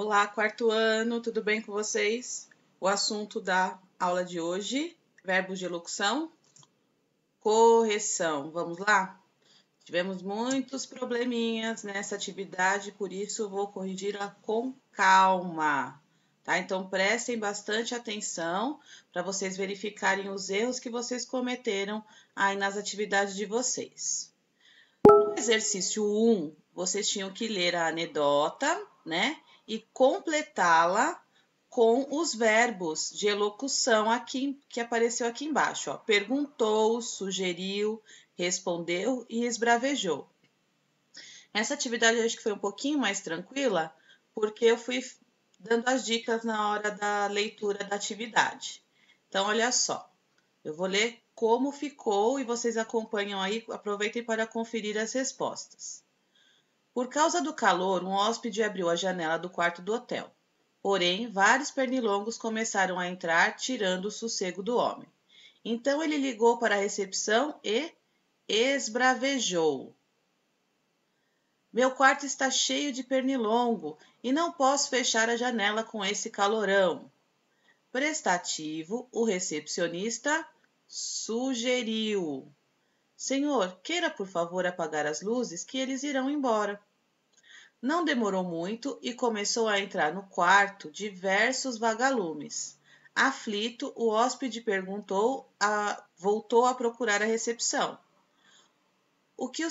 Olá, quarto ano, tudo bem com vocês? O assunto da aula de hoje, verbos de locução, correção. Vamos lá? Tivemos muitos probleminhas nessa atividade, por isso eu vou corrigi-la com calma, tá? Então prestem bastante atenção para vocês verificarem os erros que vocês cometeram aí nas atividades de vocês. No exercício 1, vocês tinham que ler a anedota, né? E completá-la com os verbos de elocução aqui que apareceu aqui embaixo, ó. Perguntou, sugeriu, respondeu e esbravejou. Essa atividade eu acho que foi um pouquinho mais tranquila, porque eu fui dando as dicas na hora da leitura da atividade. Então, olha só, eu vou ler como ficou e vocês acompanham aí, aproveitem para conferir as respostas. Por causa do calor, um hóspede abriu a janela do quarto do hotel. Porém, vários pernilongos começaram a entrar, tirando o sossego do homem. Então ele ligou para a recepção e esbravejou. Meu quarto está cheio de pernilongo e não posso fechar a janela com esse calorão. Prestativo, o recepcionista sugeriu. Senhor, queira por favor apagar as luzes que eles irão embora. Não demorou muito e começou a entrar no quarto diversos vagalumes. Aflito, o hóspede voltou a procurar a recepção. O que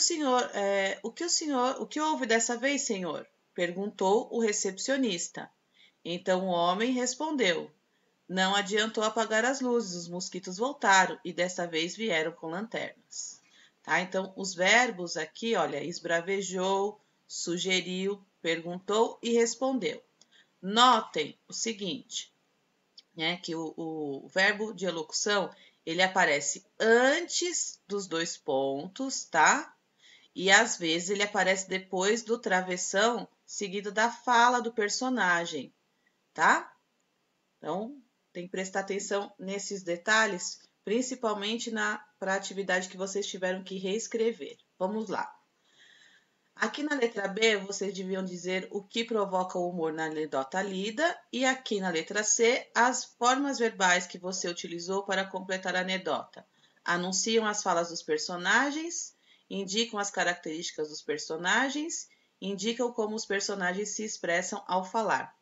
houve dessa vez, senhor? Perguntou o recepcionista. Então o homem respondeu. Não adiantou apagar as luzes, os mosquitos voltaram e desta vez vieram com lanternas. Tá? Então, os verbos aqui, olha, esbravejou, sugeriu, perguntou e respondeu. Notem o seguinte, né, que o verbo de elocução, ele aparece antes dos dois pontos, tá? E às vezes ele aparece depois do travessão, seguido da fala do personagem, tá? Então, tem que prestar atenção nesses detalhes, principalmente para a atividade que vocês tiveram que reescrever. Vamos lá. Aqui na letra B, vocês deviam dizer o que provoca o humor na anedota lida, e aqui na letra C, as formas verbais que você utilizou para completar a anedota. Anunciam as falas dos personagens, indicam as características dos personagens, indicam como os personagens se expressam ao falar.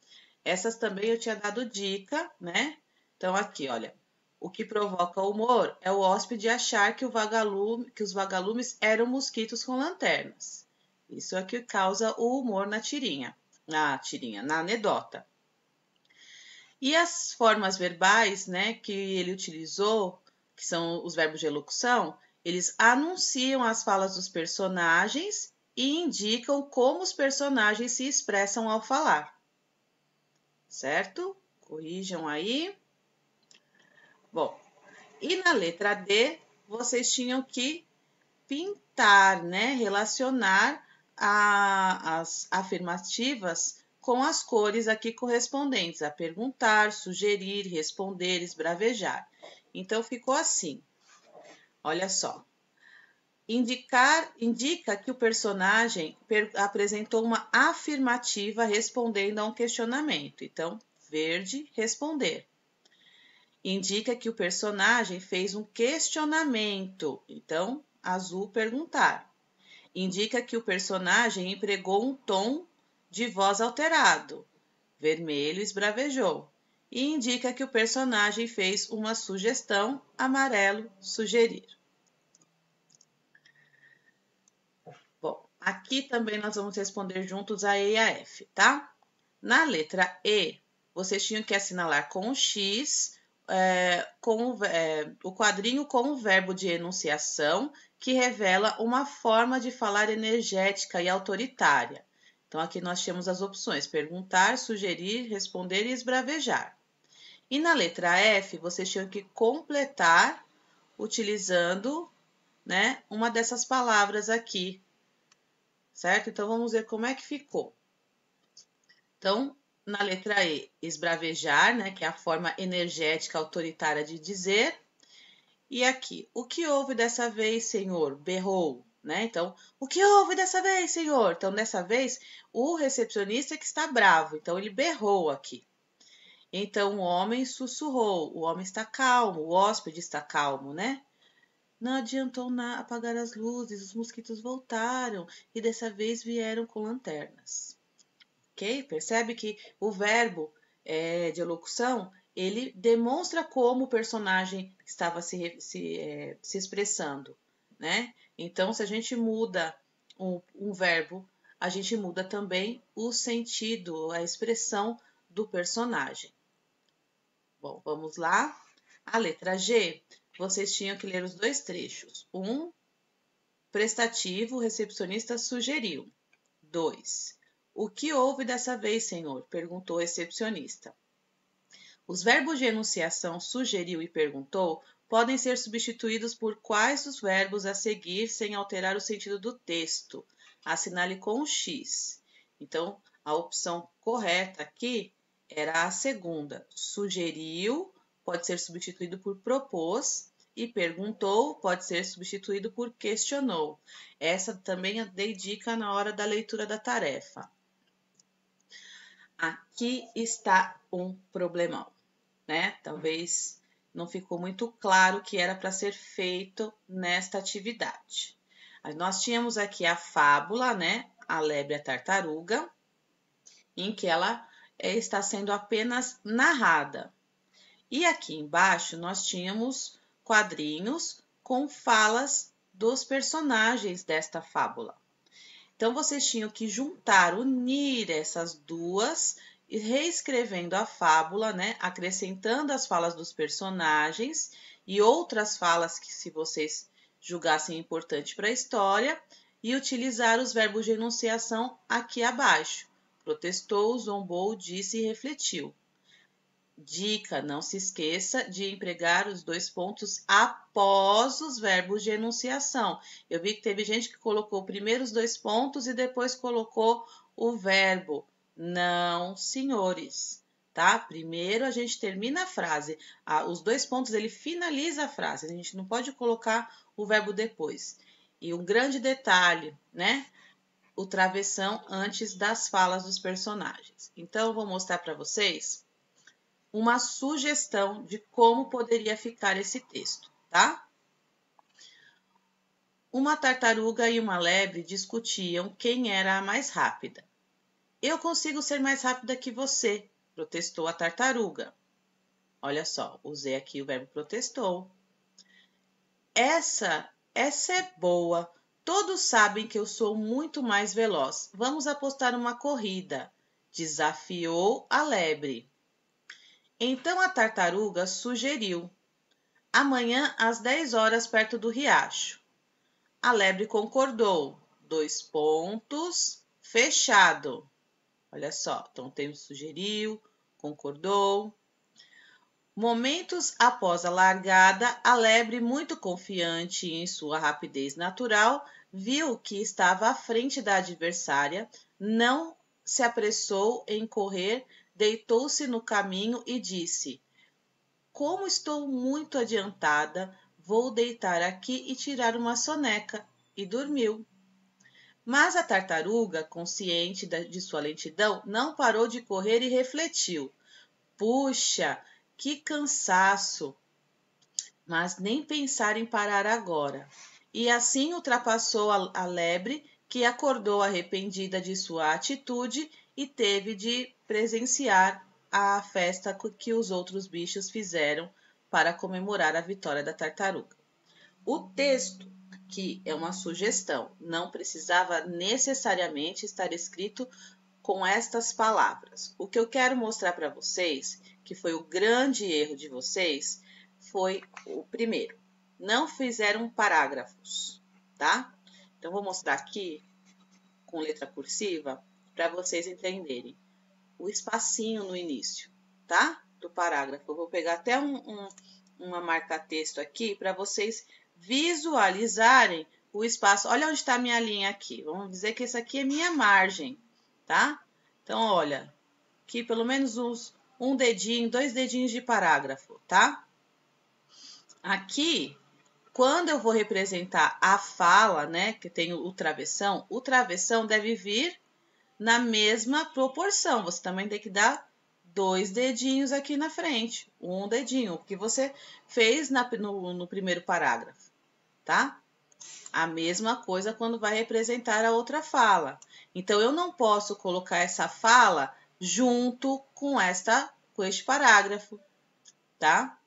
Essas também eu tinha dado dica, né? Então, aqui, olha. O que provoca o humor é o hóspede achar que os vagalumes eram mosquitos com lanternas. Isso é que causa o humor na anedota. E as formas verbais, né, que ele utilizou, que são os verbos de elocução, eles anunciam as falas dos personagens e indicam como os personagens se expressam ao falar. Certo? Corrijam aí. Bom, e na letra D, vocês tinham que pintar, né? Relacionar as afirmativas com as cores aqui correspondentes a perguntar, sugerir, responder, esbravejar. Então, ficou assim. Olha só. Indica que o personagem apresentou uma afirmativa respondendo a um questionamento. Então, verde, responder. Indica que o personagem fez um questionamento. Então, azul, perguntar. Indica que o personagem empregou um tom de voz alterado. Vermelho, esbravejou. E indica que o personagem fez uma sugestão. Amarelo, sugerir. Bom, aqui também nós vamos responder juntos a E e a F, tá? Na letra E, vocês tinham que assinalar com o X o quadrinho com o verbo de enunciação que revela uma forma de falar energética e autoritária. Então, aqui nós temos as opções: perguntar, sugerir, responder e esbravejar. E na letra F, vocês tinham que completar utilizando, né, uma dessas palavras aqui, certo? Então, vamos ver como é que ficou. Então, na letra E, esbravejar, né, que é a forma energética autoritária de dizer. E aqui, o que houve dessa vez, senhor? Berrou, né? Então, o que houve dessa vez, senhor? Então, dessa vez, o recepcionista que está bravo. Então, ele berrou aqui. Então, o homem sussurrou. O homem está calmo, o hóspede está calmo, né? Não adiantou apagar as luzes, os mosquitos voltaram e dessa vez vieram com lanternas. Ok? Percebe que o verbo de elocução, ele demonstra como o personagem estava se expressando, né? Então, se a gente muda um verbo, a gente muda também o sentido, a expressão do personagem. Bom, vamos lá. A letra G, vocês tinham que ler os dois trechos. Prestativo, o recepcionista sugeriu. 2. O que houve dessa vez, senhor? Perguntou o recepcionista. Os verbos de enunciação sugeriu e perguntou podem ser substituídos por quais dos verbos a seguir sem alterar o sentido do texto. Assinale com um X. Então, a opção correta aqui era a segunda. Sugeriu pode ser substituído por propôs e perguntou pode ser substituído por questionou. Essa também eu dei dica na hora da leitura da tarefa. Aqui está um problemão, né? Talvez não ficou muito claro o que era para ser feito nesta atividade. Nós tínhamos aqui a fábula, né? A lebre e a tartaruga, em que ela está sendo apenas narrada. E aqui embaixo nós tínhamos quadrinhos com falas dos personagens desta fábula. Então, vocês tinham que juntar, unir essas duas, reescrevendo a fábula, né? Acrescentando as falas dos personagens e outras falas que, se vocês julgassem importante para a história, e utilizar os verbos de enunciação aqui abaixo. Protestou, zombou, disse e refletiu. Dica, não se esqueça de empregar os dois pontos após os verbos de enunciação. Eu vi que teve gente que colocou primeiro os dois pontos e depois colocou o verbo. Não, senhores, tá? Primeiro a gente termina a frase. Os dois pontos, ele finaliza a frase. A gente não pode colocar o verbo depois. E um grande detalhe, né? O travessão antes das falas dos personagens. Então, eu vou mostrar para vocês uma sugestão de como poderia ficar esse texto, tá? Uma tartaruga e uma lebre discutiam quem era a mais rápida. Eu consigo ser mais rápida que você, protestou a tartaruga. Olha só, usei aqui o verbo protestou. Essa é boa. Todos sabem que eu sou muito mais veloz. Vamos apostar uma corrida, desafiou a lebre. Então a tartaruga sugeriu: amanhã às 10 horas perto do riacho. A lebre concordou. 2 pontos, fechado. Olha só, então tem o sugeriu, concordou. Momentos após a largada, a lebre, muito confiante em sua rapidez natural, viu que estava à frente da adversária, não se apressou em correr, deitou-se no caminho e disse: como estou muito adiantada, vou deitar aqui e tirar uma soneca. E dormiu. Mas a tartaruga, consciente de sua lentidão, não parou de correr e refletiu. Puxa, que cansaço! Mas nem pensar em parar agora. E assim ultrapassou a lebre, que acordou arrependida de sua atitude e teve de presenciar a festa que os outros bichos fizeram para comemorar a vitória da tartaruga. O texto, que é uma sugestão, não precisava necessariamente estar escrito com estas palavras. O que eu quero mostrar para vocês, que foi o grande erro de vocês, foi o primeiro. Não fizeram parágrafos, tá? Então, vou mostrar aqui com letra cursiva para vocês entenderem o espacinho no início, tá? Do parágrafo. Eu vou pegar até uma marca-texto aqui para vocês visualizarem o espaço. Olha onde está a minha linha aqui. Vamos dizer que essa aqui é minha margem, tá? Então, olha, aqui pelo menos um dedinho, 2 dedinhos de parágrafo, tá? Aqui quando eu vou representar a fala, né, que tem o travessão deve vir na mesma proporção. Você também tem que dar 2 dedinhos aqui na frente, um dedinho, o que você fez no primeiro parágrafo, tá? A mesma coisa quando vai representar a outra fala. Então, eu não posso colocar essa fala junto com este parágrafo, tá?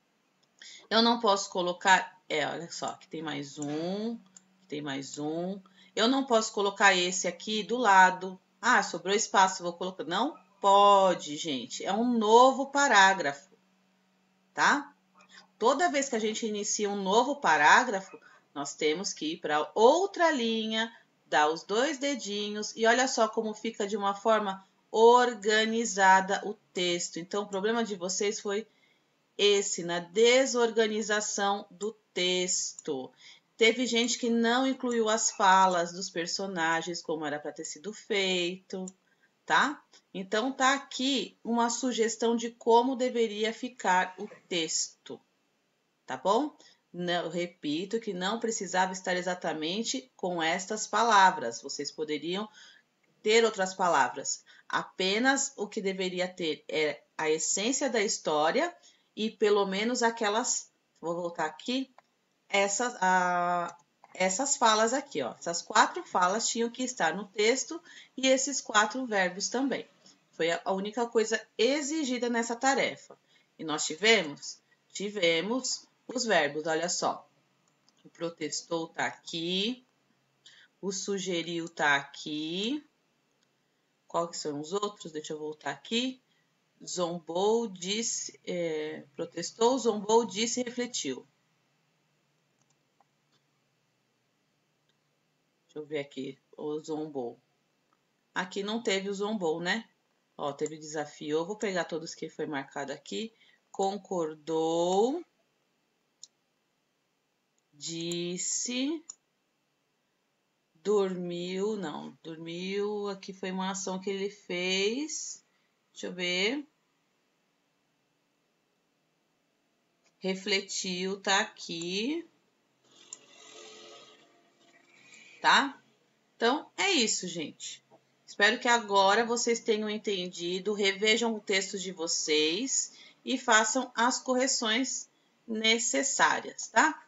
Eu não posso colocar, olha só, aqui tem mais um, aqui tem mais um. Eu não posso colocar esse aqui do lado. Ah, sobrou espaço, vou colocar. Não pode, gente. É um novo parágrafo, tá? Toda vez que a gente inicia um novo parágrafo, nós temos que ir para outra linha, dar os 2 dedinhos e olha só como fica de uma forma organizada o texto. Então, o problema de vocês foi esse, na desorganização do texto. Teve gente que não incluiu as falas dos personagens como era para ter sido feito, tá? Então, tá aqui uma sugestão de como deveria ficar o texto, tá bom? Não, repito que não precisava estar exatamente com estas palavras. Vocês poderiam ter outras palavras. Apenas o que deveria ter é a essência da história e pelo menos aquelas, vou voltar aqui, essas falas aqui, ó. Essas 4 falas tinham que estar no texto e esses 4 verbos também. Foi a única coisa exigida nessa tarefa. E nós tivemos os verbos, olha só. O protestou tá aqui, o sugeriu tá aqui. Qual que são os outros? Deixa eu voltar aqui. Zombou, disse, protestou, zombou, disse, refletiu. Deixa eu ver aqui, o zombou. Aqui não teve o zombou, né? Ó, teve desafiou. Vou pegar todos que foi marcado aqui. Concordou, disse, dormiu, não, dormiu. Aqui foi uma ação que ele fez. Deixa eu ver. Refletiu, tá aqui. Tá? Então, é isso, gente. Espero que agora vocês tenham entendido, revejam o texto de vocês e façam as correções necessárias, tá?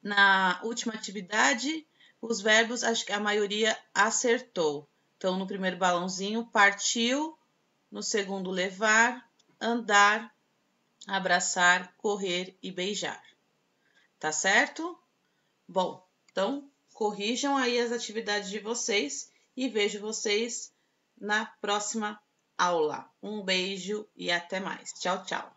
Na última atividade, os verbos, acho que a maioria acertou. Então, no primeiro balãozinho, partiu, no segundo, levar, andar, abraçar, correr e beijar. Tá certo? Bom, então corrijam aí as atividades de vocês e vejo vocês na próxima aula. Um beijo e até mais. Tchau, tchau.